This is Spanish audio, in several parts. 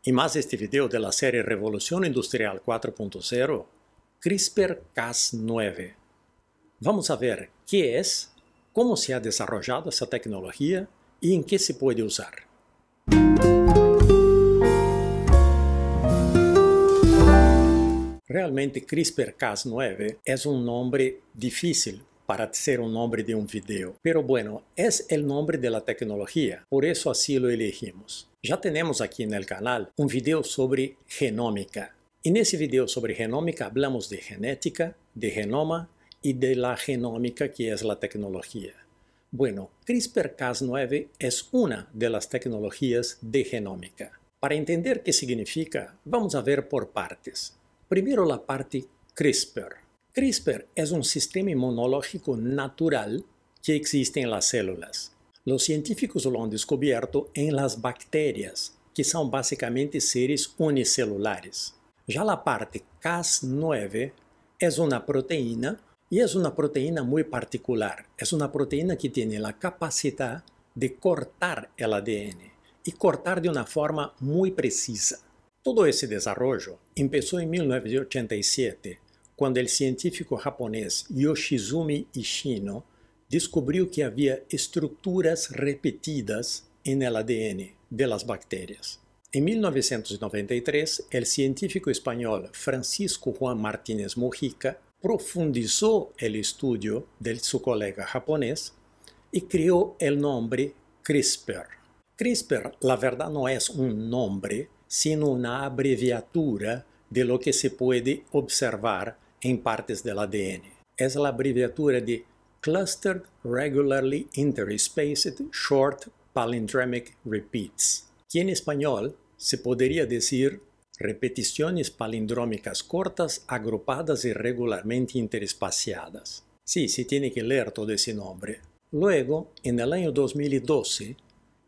Y más este video de la serie Revolución Industrial 4.0, CRISPR-Cas9. Vamos a ver qué es, cómo se ha desarrollado esa tecnología y en qué se puede usar. Realmente CRISPR-Cas9 es un nombre difícil para ser un nombre de un video, pero bueno, es el nombre de la tecnología, por eso así lo elegimos. Ya tenemos aquí en el canal un video sobre genómica. En ese video sobre genómica hablamos de genética, de genoma y de la genómica, que es la tecnología. Bueno, CRISPR-Cas9 es una de las tecnologías de genómica. Para entender qué significa, vamos a ver por partes. Primero la parte CRISPR. CRISPR es un sistema inmunológico natural que existe en las células. Los científicos lo han descubierto en las bacterias, que son básicamente seres unicelulares. Ya la parte Cas9 es una proteína y es una proteína muy particular. Es una proteína que tiene la capacidad de cortar el ADN y cortar de una forma muy precisa. Todo ese desarrollo empezó en 1987, cuando el científico japonés Yoshizumi Ishino descubrió que había estructuras repetidas en el ADN de las bacterias. En 1993, el científico español Francisco Juan Martínez Mujica profundizó el estudio de su colega japonés y creó el nombre CRISPR. CRISPR, la verdad, no es un nombre, sino una abreviatura de lo que se puede observar en partes del ADN. Es la abreviatura de Clustered Regularly Interspaced Short Palindromic Repeats, que en español se podría decir repeticiones palindrómicas cortas agrupadas irregularmente interespaciadas. Sí, se tiene que leer todo ese nombre. Luego, en el año 2012,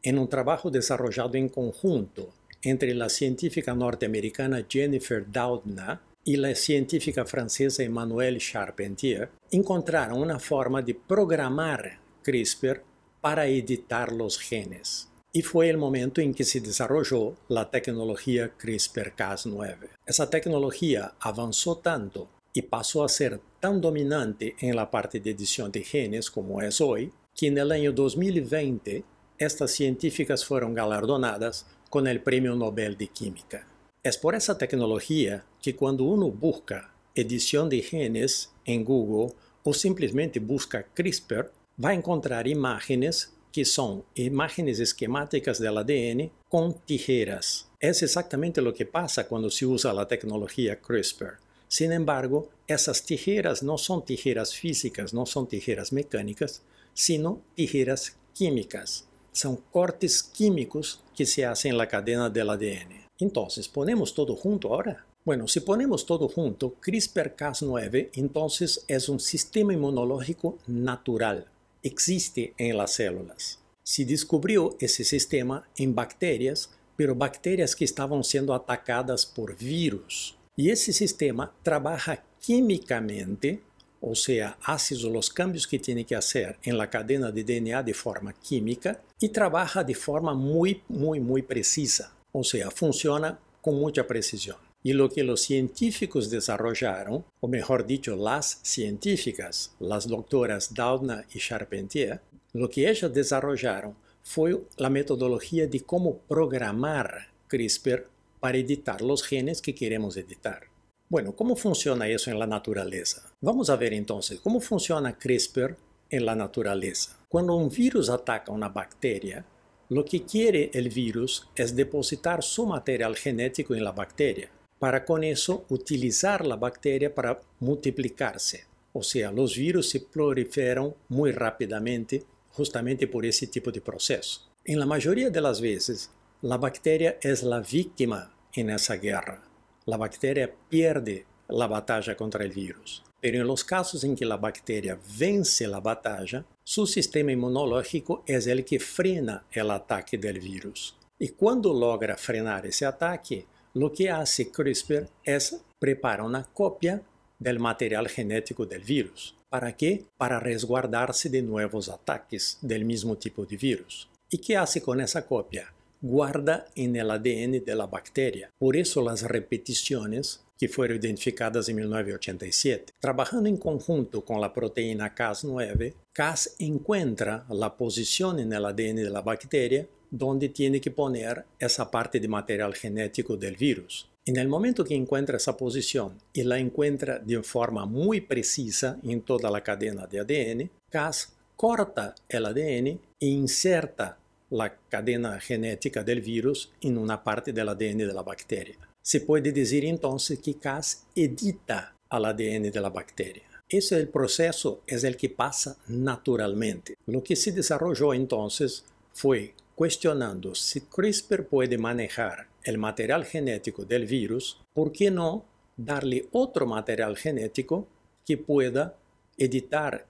en un trabajo desarrollado en conjunto entre la científica norteamericana Jennifer Doudna y la científica francesa Emmanuelle Charpentier, encontraron una forma de programar CRISPR para editar los genes. Y fue el momento en que se desarrolló la tecnología CRISPR-Cas9. Esa tecnología avanzó tanto y pasó a ser tan dominante en la parte de edición de genes como es hoy, que en el año 2020 estas científicas fueron galardonadas con el Premio Nobel de Química. Es por esa tecnología que cuando uno busca edición de genes en Google o simplemente busca CRISPR, va a encontrar imágenes que son imágenes esquemáticas del ADN con tijeras. Es exactamente lo que pasa cuando se usa la tecnología CRISPR. Sin embargo, esas tijeras no son tijeras físicas, no son tijeras mecánicas, sino tijeras químicas. Son cortes químicos que se hacen en la cadena del ADN. Entonces, ¿ponemos todo junto ahora? Bueno, si ponemos todo junto, CRISPR-Cas9 entonces es un sistema inmunológico natural. Existe en las células. Se descubrió ese sistema en bacterias, pero bacterias que estaban siendo atacadas por virus. Y ese sistema trabaja químicamente, o sea, hace los cambios que tiene que hacer en la cadena de DNA de forma química y trabaja de forma muy precisa, o sea, funciona con mucha precisión. Y lo que los científicos desarrollaron, o mejor dicho, las científicas, las doctoras Doudna y Charpentier, lo que ellas desarrollaron fue la metodología de cómo programar CRISPR para editar los genes que queremos editar. Bueno, ¿cómo funciona eso en la naturaleza? Vamos a ver entonces cómo funciona CRISPR en la naturaleza. Cuando un virus ataca una bacteria, lo que quiere el virus es depositar su material genético en la bacteria, para con eso utilizar la bacteria para multiplicarse. O sea, los virus se proliferan muy rápidamente justamente por ese tipo de proceso. En la mayoría de las veces, la bacteria es la víctima en esa guerra. La bacteria pierde la batalla contra el virus. Pero en los casos en que la bacteria vence la batalla, su sistema inmunológico es el que frena el ataque del virus. Y cuando logra frenar ese ataque, lo que hace CRISPR es preparar una copia del material genético del virus. ¿Para qué? Para resguardarse de nuevos ataques del mismo tipo de virus. ¿Y qué hace con esa copia? guarda en el ADN de la bacteria. Por eso las repeticiones que fueron identificadas en 1987. Trabajando en conjunto con la proteína Cas9, Cas encuentra la posición en el ADN de la bacteria donde tiene que poner esa parte de material genético del virus. En el momento que encuentra esa posición y la encuentra de forma muy precisa en toda la cadena de ADN, Cas corta el ADN e inserta la cadena genética del virus en una parte del ADN de la bacteria. Se puede decir entonces que Cas edita al ADN de la bacteria. Ese es el proceso, es el que pasa naturalmente. Lo que se desarrolló entonces fue cuestionando si CRISPR puede manejar el material genético del virus, ¿por qué no darle otro material genético que pueda editar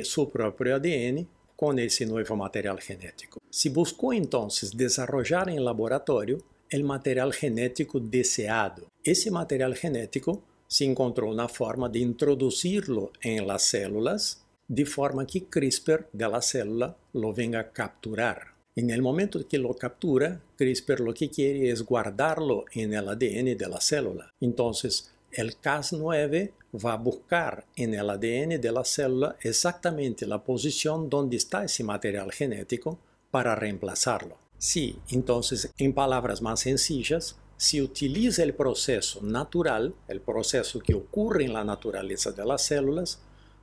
su propio ADN con ese nuevo material genético? Se buscó entonces desarrollar en laboratorio el material genético deseado. Ese material genético se encontró una forma de introducirlo en las células de forma que CRISPR de la célula lo venga a capturar. En el momento que lo captura, CRISPR lo que quiere es guardarlo en el ADN de la célula. Entonces, el Cas9 va a buscar en el ADN de la célula exactamente la posición donde está ese material genético para reemplazarlo. Sí, entonces, en palabras más sencillas, se utiliza el proceso natural, el proceso que ocurre en la naturaleza de las células,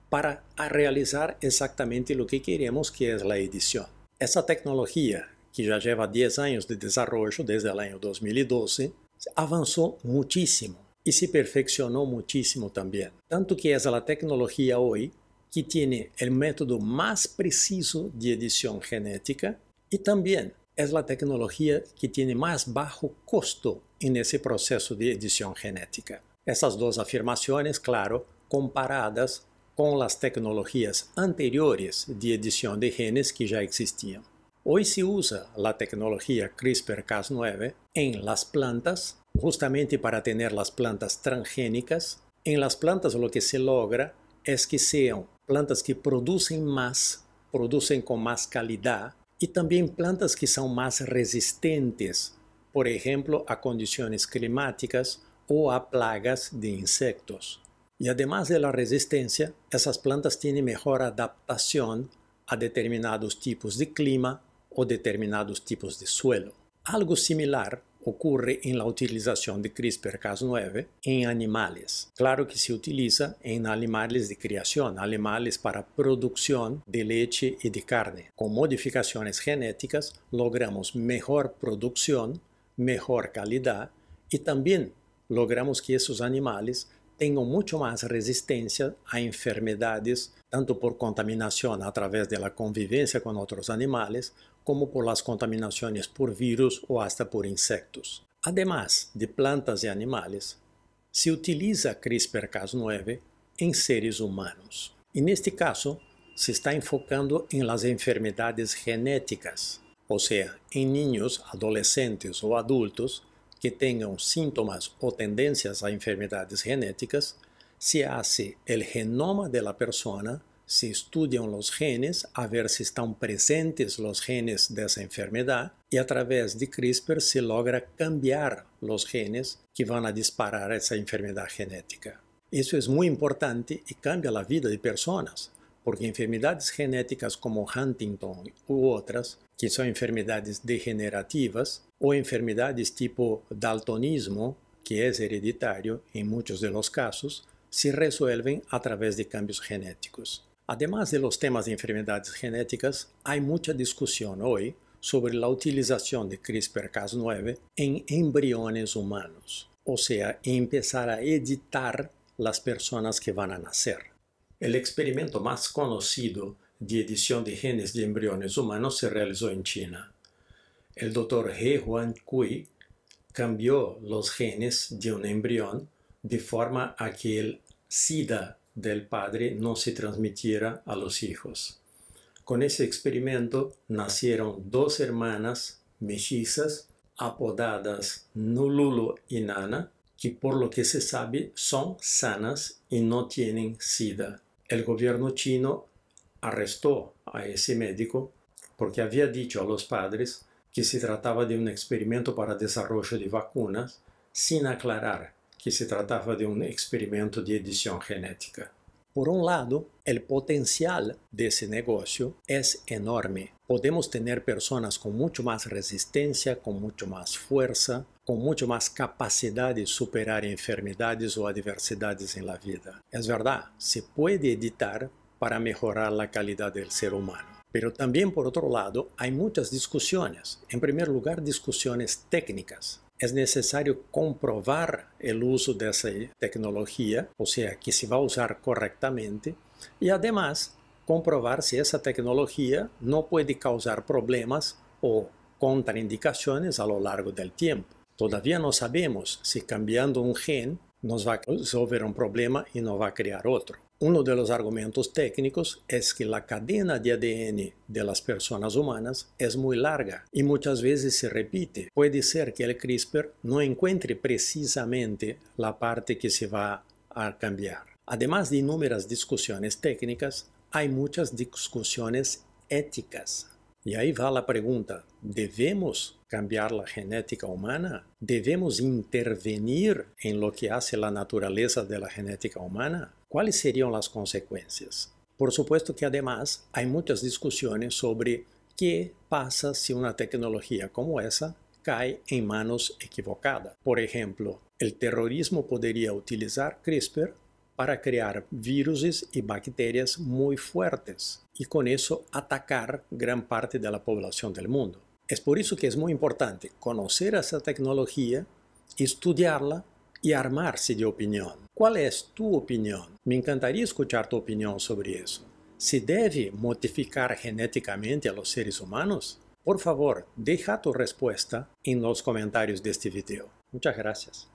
para realizar exactamente lo que queremos, que es la edición. Esa tecnología, que ya lleva 10 años de desarrollo desde el año 2012, avanzó muchísimo y se perfeccionó muchísimo también. Tanto que es la tecnología hoy que tiene el método más preciso de edición genética y también es la tecnología que tiene más bajo costo en ese proceso de edición genética. Esas dos afirmaciones, claro, comparadas con las tecnologías anteriores de edición de genes que ya existían. Hoy se usa la tecnología CRISPR-Cas9 en las plantas, justamente para tener las plantas transgénicas. En las plantas lo que se logra es que sean plantas que producen más, producen con más calidad, y también plantas que son más resistentes, por ejemplo, a condiciones climáticas o a plagas de insectos. Y además de la resistencia, esas plantas tienen mejor adaptación a determinados tipos de clima o determinados tipos de suelo. Algo similar ocurre en la utilización de CRISPR-Cas9 en animales. Claro que se utiliza en animales de criación, animales para producción de leche y de carne. Con modificaciones genéticas logramos mejor producción, mejor calidad y también logramos que esos animales tengan mucho más resistencia a enfermedades, tanto por contaminación a través de la convivencia con otros animales, como por las contaminaciones por virus o hasta por insectos. Además de plantas y animales, se utiliza CRISPR-Cas9 en seres humanos. En este caso, se está enfocando en las enfermedades genéticas, o sea, en niños, adolescentes o adultos que tengan síntomas o tendencias a enfermedades genéticas, se hace el genoma de la persona, se estudian los genes a ver si están presentes los genes de esa enfermedad y a través de CRISPR se logra cambiar los genes que van a disparar esa enfermedad genética. Eso es muy importante y cambia la vida de personas, porque enfermedades genéticas como Huntington u otras, que son enfermedades degenerativas, o enfermedades tipo daltonismo, que es hereditario en muchos de los casos, se resuelven a través de cambios genéticos. Además de los temas de enfermedades genéticas, hay mucha discusión hoy sobre la utilización de CRISPR-Cas9 en embriones humanos, o sea, empezar a editar las personas que van a nacer. El experimento más conocido de edición de genes de embriones humanos se realizó en China. El doctor He Huan-Kui cambió los genes de un embrión de forma a que el SIDA del padre no se transmitiera a los hijos. Con ese experimento nacieron 2 hermanas mellizas apodadas Nululu y Nana, que por lo que se sabe son sanas y no tienen SIDA. El gobierno chino arrestó a ese médico porque había dicho a los padres que se trataba de un experimento para desarrollo de vacunas, sin aclarar que se trataba de un experimento de edición genética. Por un lado, el potencial de ese negocio es enorme. Podemos tener personas con mucho más resistencia, con mucho más fuerza, con mucho más capacidad de superar enfermedades o adversidades en la vida. Es verdad, se puede editar para mejorar la calidad del ser humano. Pero también, por otro lado, hay muchas discusiones. En primer lugar, discusiones técnicas. Es necesario comprobar el uso de esa tecnología, o sea, que se va a usar correctamente, y además comprobar si esa tecnología no puede causar problemas o contraindicaciones a lo largo del tiempo. Todavía no sabemos si cambiando un gen nos va a resolver un problema y no va a crear otro. Uno de los argumentos técnicos es que la cadena de ADN de las personas humanas es muy larga y muchas veces se repite. Puede ser que el CRISPR no encuentre precisamente la parte que se va a cambiar. Además de inúmeras discusiones técnicas, hay muchas discusiones éticas. Y ahí va la pregunta, ¿debemos cambiar la genética humana? ¿Debemos intervenir en lo que hace la naturaleza de la genética humana? ¿Cuáles serían las consecuencias? Por supuesto que además hay muchas discusiones sobre qué pasa si una tecnología como esa cae en manos equivocadas. Por ejemplo, el terrorismo podría utilizar CRISPR para crear virus y bacterias muy fuertes y con eso atacar gran parte de la población del mundo. Es por eso que es muy importante conocer esa tecnología, estudiarla y armarse de opinión. ¿Cuál es tu opinión? Me encantaría escuchar tu opinión sobre eso. ¿Se debe modificar genéticamente a los seres humanos? Por favor, deja tu respuesta en los comentarios de este video. Muchas gracias.